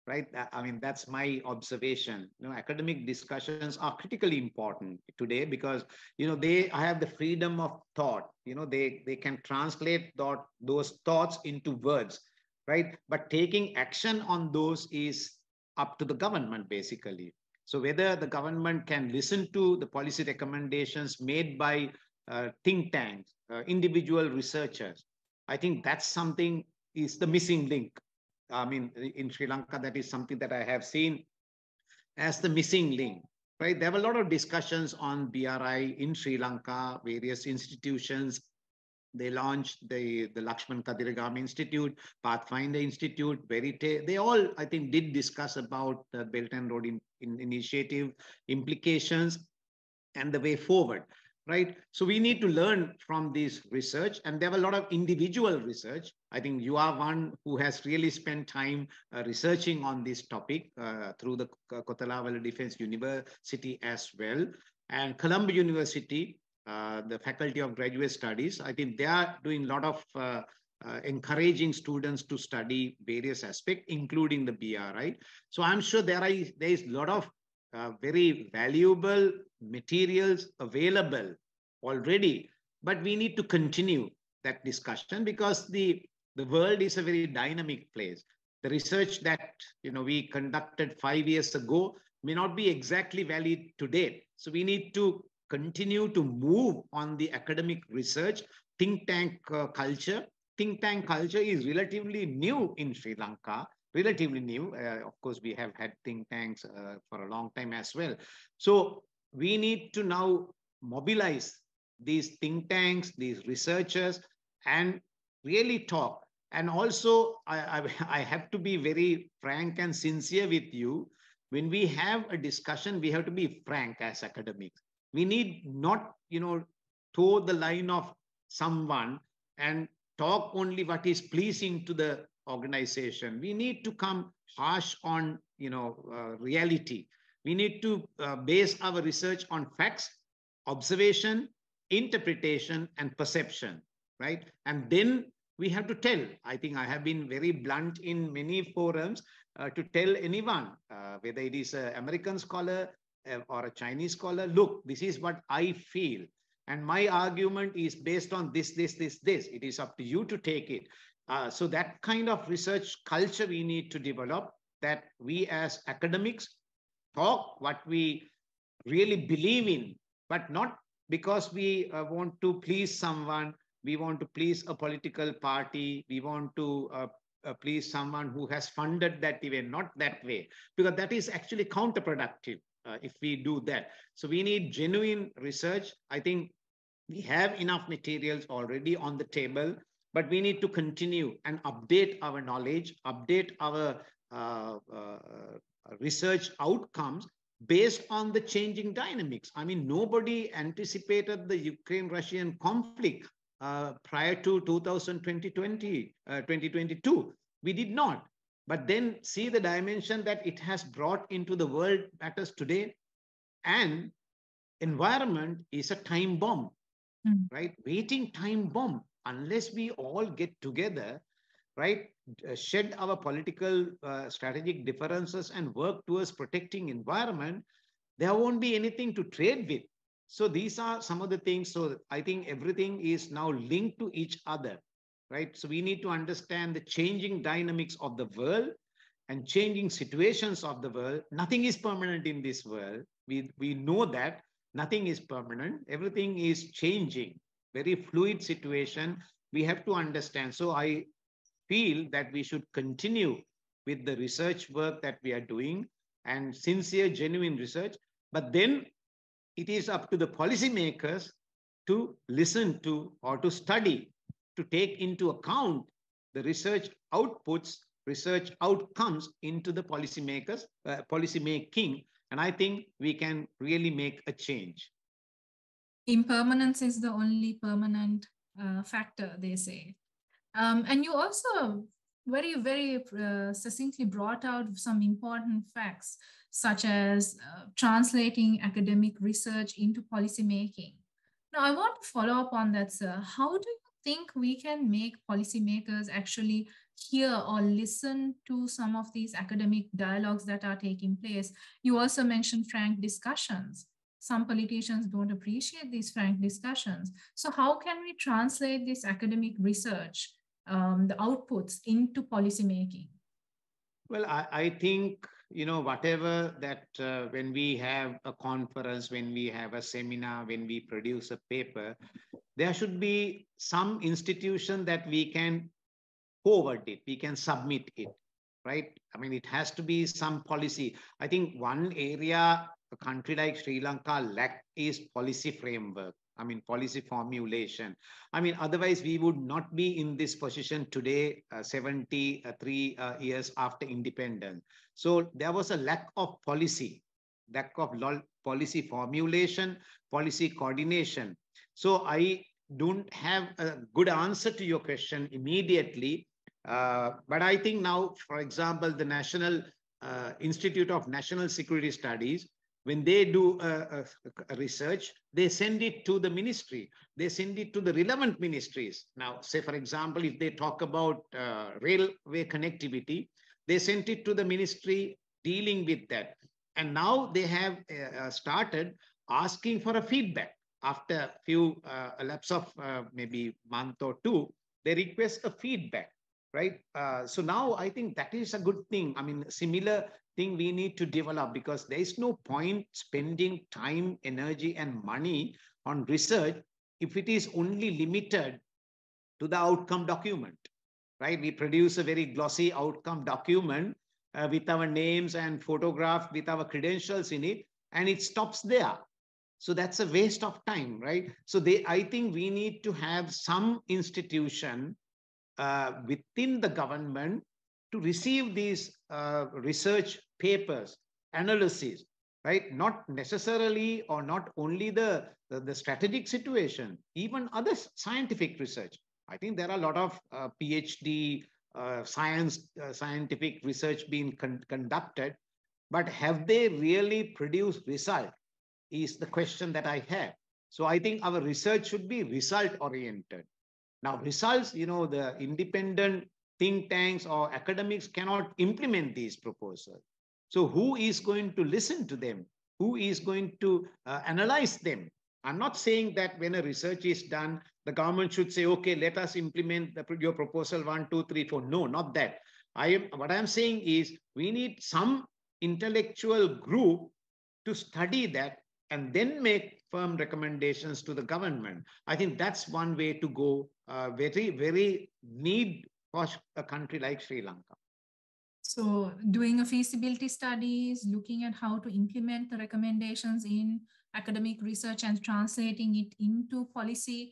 right? I mean, that's my observation. Academic discussions are critically important today because, they have the freedom of thought. They can translate those thoughts into words, right? But taking action on those is up to the government, basically. So whether the government can listen to the policy recommendations made by think tanks, individual researchers, I think that's something is the missing link. I mean, in Sri Lanka, that is something that I have seen as the missing link, right? There were a lot of discussions on BRI in Sri Lanka, various institutions. They launched the Lakshman Kadiragam Institute, Pathfinder Institute, Verite. They all, I think, did discuss about the Belt and Road Initiative implications and the way forward, right? So we need to learn from this research. And there were a lot of individual research. I think you are one who has really spent time researching on this topic through the Kotalawala Defense University as well. And Colombage University, the Faculty of Graduate Studies, I think they are doing a lot of encouraging students to study various aspects, including the BRI. So I'm sure there is a lot of very valuable materials available already, but we need to continue that discussion because the world is a very dynamic place. The research that we conducted 5 years ago may not be exactly valid today. So we need to continue to move on the academic research, think tank culture. Think tank culture is relatively new in Sri Lanka, relatively new. Of course, we have had think tanks for a long time as well. So we need to now mobilize these think tanks, these researchers, and really talk. And also, I have to be very frank and sincere with you. When we have a discussion, we have to be frank as academics. We need not, toe the line of someone and talk only what is pleasing to the organization. We need to come harsh on, reality. We need to base our research on facts, observation, interpretation, and perception, right? And then we have to tell. I think I have been very blunt in many forums to tell anyone, whether it is an American scholar or a Chinese scholar, look, this is what I feel. And my argument is based on this. It is up to you to take it. So that kind of research culture we need to develop, that we as academics talk what we really believe in, but not because we want to please someone, we want to please a political party, we want to please someone who has funded that event, not that way, because that is actually counterproductive if we do that. So we need genuine research. I think we have enough materials already on the table. but we need to continue and update our knowledge, update our research outcomes based on the changing dynamics. I mean, nobody anticipated the Ukraine-Russian conflict prior to 2022. We did not. But then see the dimension that it has brought into the world matters today. And environment is a time bomb, right? Waiting time bomb. Unless we all get together, right, shed our political strategic differences and work towards protecting environment, there won't be anything to trade with. So these are some of the things. So I think everything is now linked to each other, right? So we need to understand the changing dynamics of the world and changing situations of the world. Nothing is permanent in this world. We know that nothing is permanent. Everything is changing. Very fluid situation. We have to understand. So I feel that we should continue with the research work that we are doing and sincere, genuine research. But then it is up to the policymakers to listen to or to study, to take into account the research outputs, research outcomes into the policymakers, policy making. And I think we can really make a change. Impermanence is the only permanent factor, they say. And you also very succinctly brought out some important facts, such as translating academic research into policy making. Now, I want to follow up on that, sir. How do you think we can make policymakers actually hear or listen to some of these academic dialogues that are taking place? You also mentioned frank discussions. Some politicians don't appreciate these frank discussions. So how can we translate this academic research, the outputs, into policymaking? Well, I think, you know, whatever that when we have a conference, when we have a seminar, when we produce a paper, there should be some institution that we can forward it, we can submit it, right? I mean, it has to be some policy. I think one area a country like Sri Lanka lack is policy framework. I mean, policy formulation. I mean, otherwise we would not be in this position today, 73 years after independence. So there was a lack of policy, lack of policy formulation, policy coordination. So I don't have a good answer to your question immediately. But I think now, for example, the National Institute of National Security Studies, when they do a research, they send it to the ministry. They send it to the relevant ministries. Now, say, for example, if they talk about railway connectivity, they sent it to the ministry dealing with that. And now they have started asking for a feedback. After a few lapse of maybe month or two, they request a feedback, right? So now I think that is a good thing. I mean, similar thing we need to develop, because there is no point spending time, energy, and money on research if it is only limited to the outcome document, right? We produce a very glossy outcome document with our names and photograph with our credentials in it, and it stops there. So that's a waste of time, right? So I think we need to have some institution within the government to receive these research papers, analysis, right? Not necessarily or not only the strategic situation, even other scientific research. I think there are a lot of PhD scientific research being conducted, but have they really produced result is the question that I have. So I think our research should be result oriented. Now, results, you know, the independent think tanks or academics cannot implement these proposals. So who is going to listen to them? Who is going to analyze them? I'm not saying that when a research is done, the government should say, okay, let us implement your proposal 1, 2, 3, 4. No, not that. What I'm saying is we need some intellectual group to study that and then make firm recommendations to the government. I think that's one way to go, very need for a country like Sri Lanka. So doing a feasibility studies, looking at how to implement the recommendations in academic research and translating it into policy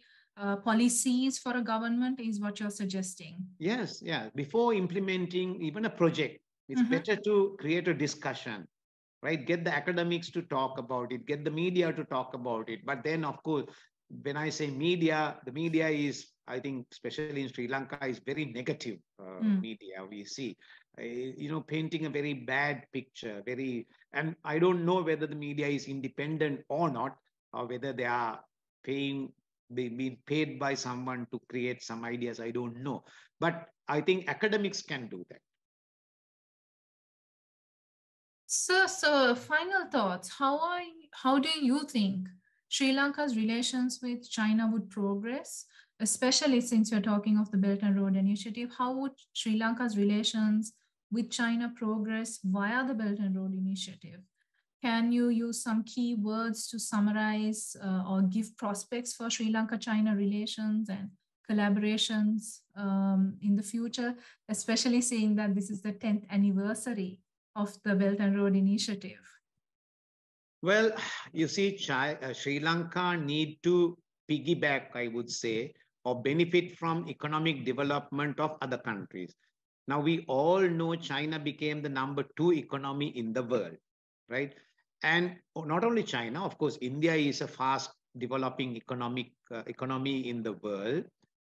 policies for a government is what you're suggesting. Yes, yeah. Before implementing even a project, it's better to create a discussion, right? Get the academics to talk about it, get the media to talk about it. But then, of course, when I say media, the media is, I think, especially in Sri Lanka, is very negative media we see, painting a very bad picture, and I don't know whether the media is independent or not, or whether they are being paid by someone to create some ideas. I don't know. But I think academics can do that. So final thoughts. How do you think Sri Lanka's relations with China would progress, especially since you're talking of the Belt and Road Initiative? How would Sri Lanka's relations with China progress via the Belt and Road Initiative? Can you use some key words to summarize or give prospects for Sri Lanka-China relations and collaborations in the future, especially seeing that this is the 10th anniversary of the Belt and Road Initiative? Well, you see, Sri Lanka need to piggyback, I would say, or benefit from economic development of other countries. Now, we all know China became the #2 economy in the world, right? And not only China, of course, India is a fast developing economy in the world.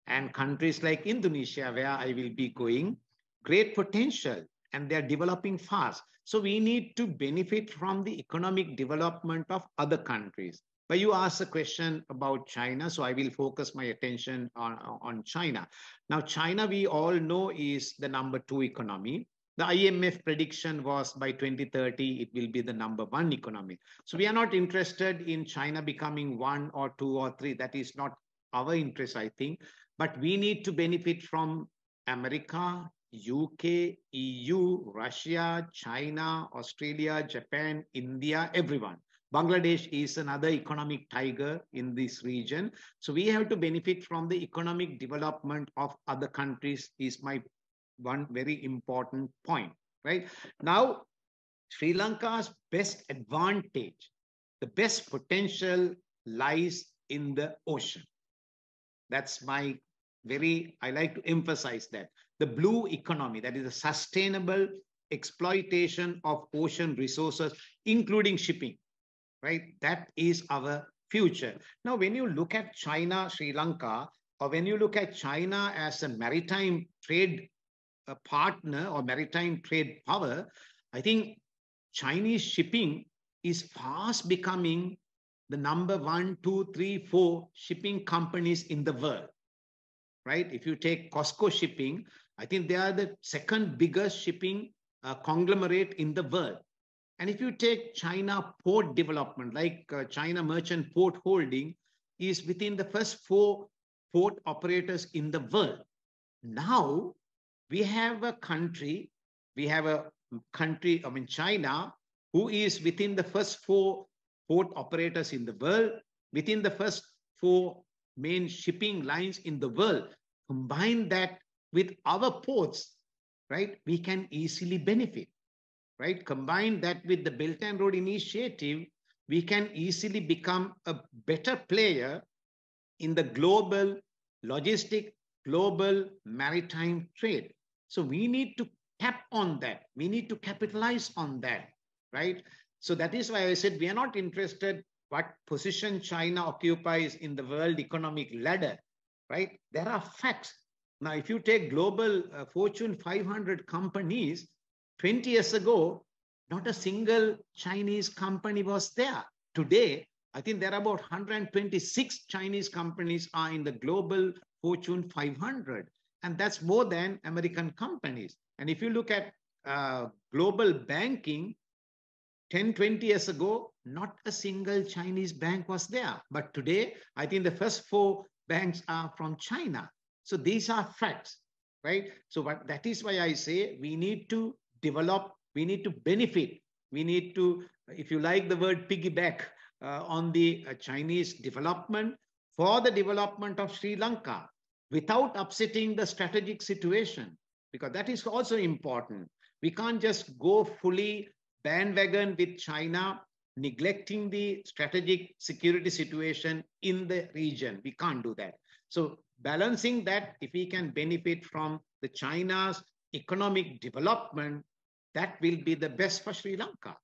And countries like Indonesia, where I will be going, great potential, and they're developing fast. So we need to benefit from the economic development of other countries. But you asked a question about China, so I will focus my attention on China. Now, China, we all know, is the #2 economy. The IMF prediction was by 2030, it will be the #1 economy. So we are not interested in China becoming 1 or 2 or 3. That is not our interest, I think. But we need to benefit from America, UK, EU, Russia, China, Australia, Japan, India, everyone. Bangladesh is another economic tiger in this region. So we have to benefit from the economic development of other countries is my one very important point, right? Now, Sri Lanka's best advantage, the best potential lies in the ocean. That's I like to emphasize that. The blue economy, that is a sustainable exploitation of ocean resources, including shipping, right? That is our future. Now, when you look at China, Sri Lanka, or when you look at China as a maritime trade partner or maritime trade power, I think Chinese shipping is fast becoming the #1, 2, 3, 4 shipping companies in the world, right? If you take COSCO Shipping, I think they are the second biggest shipping conglomerate in the world. And if you take China port development, like China Merchant Port Holding is within the first 4 port operators in the world. Now, we have a country, China, who is within the first 4 port operators in the world, within the first 4 main shipping lines in the world. Combine that with our ports, right? We can easily benefit, right? Combine that with the Belt and Road Initiative, we can easily become a better player in the global logistic, global maritime trade. So we need to tap on that. We need to capitalize on that, right? So that is why I said we are not interested what position China occupies in the world economic ladder, right? There are facts. Now, if you take global Fortune 500 companies, 20 years ago, not a single Chinese company was there. Today, I think there are about 126 Chinese companies are in the global Fortune 500. And that's more than American companies. And if you look at global banking, 10, 20 years ago, not a single Chinese bank was there. But today, I think the first 4 banks are from China. So these are facts, right? So that is why I say we need to develop, we need to benefit, we need to, if you like the word piggyback on the Chinese development for the development of Sri Lanka without upsetting the strategic situation, because that is also important. We can't just go fully bandwagon with China, neglecting the strategic security situation in the region. We can't do that. So balancing that, if we can benefit from the China's economic development, that will be the best for Sri Lanka.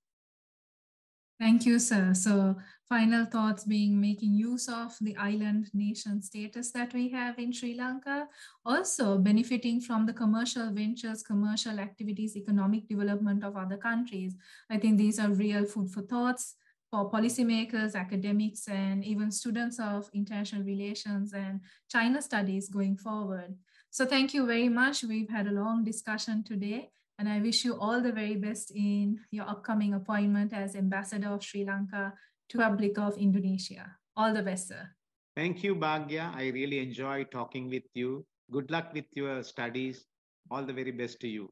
Thank you, sir. So final thoughts being making use of the island nation status that we have in Sri Lanka, also benefiting from the commercial ventures, commercial activities, economic development of other countries. I think these are real food for thoughts for policymakers, academics, and even students of international relations and China studies going forward. So thank you very much. We've had a long discussion today. And I wish you all the very best in your upcoming appointment as Ambassador of Sri Lanka to Republic of Indonesia. All the best, sir. Thank you, Bhagya. I really enjoy talking with you. Good luck with your studies. All the very best to you.